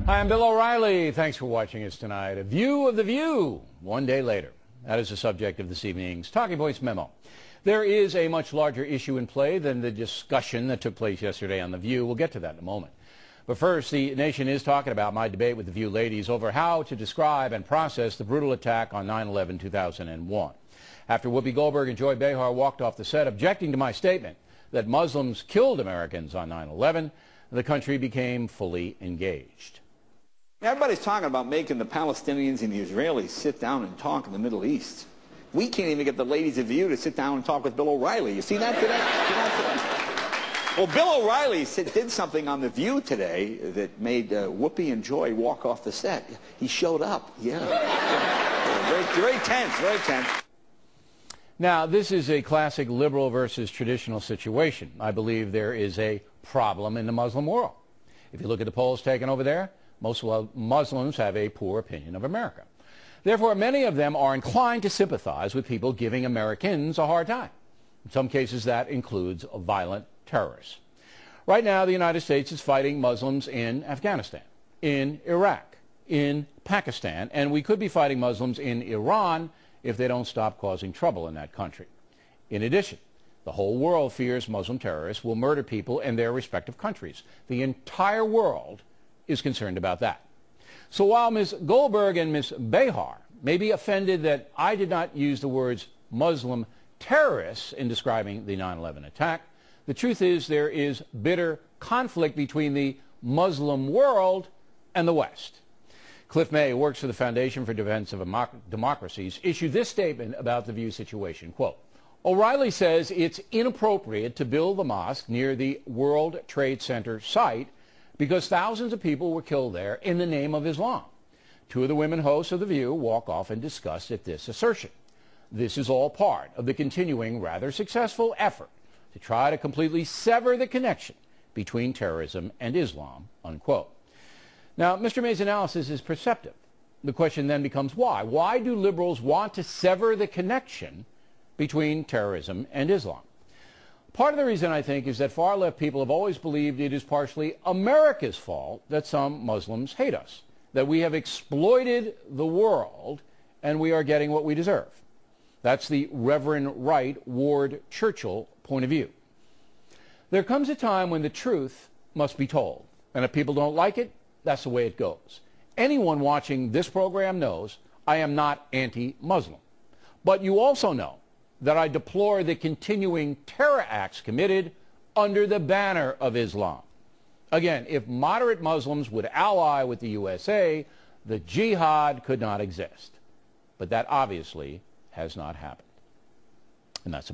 Hi, I'm Bill O'Reilly. Thanks for watching us tonight. A view of the view, one day later. That is the subject of this evening's Talking Points Memo. There is a much larger issue in play than the discussion that took place yesterday on The View. We'll get to that in a moment. But first, the nation is talking about my debate with The View ladies over how to describe and process the brutal attack on 9/11/2001. After Whoopi Goldberg and Behar walked off the set objecting to my statement that Muslims killed Americans on 9/11, the country became fully engaged. Everybody's talking about making the Palestinians and the Israelis sit down and talk in the Middle East. We can't even get the ladies of View to sit down and talk with Bill O'Reilly. You see that today? Well, Bill O'Reilly did something on The View today that made Whoopi and Joy walk off the set. He showed up. Yeah. Very tense, very tense. Now, this is a classic liberal versus traditional situation. I believe there is a problem in the Muslim world. If you look at the polls taken over there, most Muslims have a poor opinion of America. Therefore, many of them are inclined to sympathize with people giving Americans a hard time. In some cases, that includes violent terrorists. Right now, the United States is fighting Muslims in Afghanistan, in Iraq, in Pakistan, and we could be fighting Muslims in Iran if they don't stop causing trouble in that country. In addition, the whole world fears Muslim terrorists will murder people in their respective countries. The entire world is concerned about that. So while Ms. Goldberg and Ms. Behar may be offended that I did not use the words Muslim terrorists in describing the 9/11 attack, the truth is there is bitter conflict between the Muslim world and the West. Cliff May, who works for the Foundation for Defense of Democracies, issued this statement about the View situation. Quote, O'Reilly says it's inappropriate to build the mosque near the World Trade Center site because thousands of people were killed there in the name of Islam. Two of the women hosts of The View walk off in disgust at this assertion. This is all part of the continuing, rather successful effort to try to completely sever the connection between terrorism and Islam, unquote. Now, Mr. May's analysis is perceptive. The question then becomes why? Why do liberals want to sever the connection between terrorism and Islam? Part of the reason, I think, is that far-left people have always believed it is partially America's fault that some Muslims hate us, that we have exploited the world and we are getting what we deserve. That's the Reverend Right Ward Churchill point of view. There comes a time when the truth must be told, and if people don't like it, that's the way it goes. Anyone watching this program knows I am not anti-Muslim, but you also know that I deplore the continuing terror acts committed under the banner of Islam. Again, if moderate Muslims would ally with the USA, the jihad could not exist. But that obviously has not happened. And that's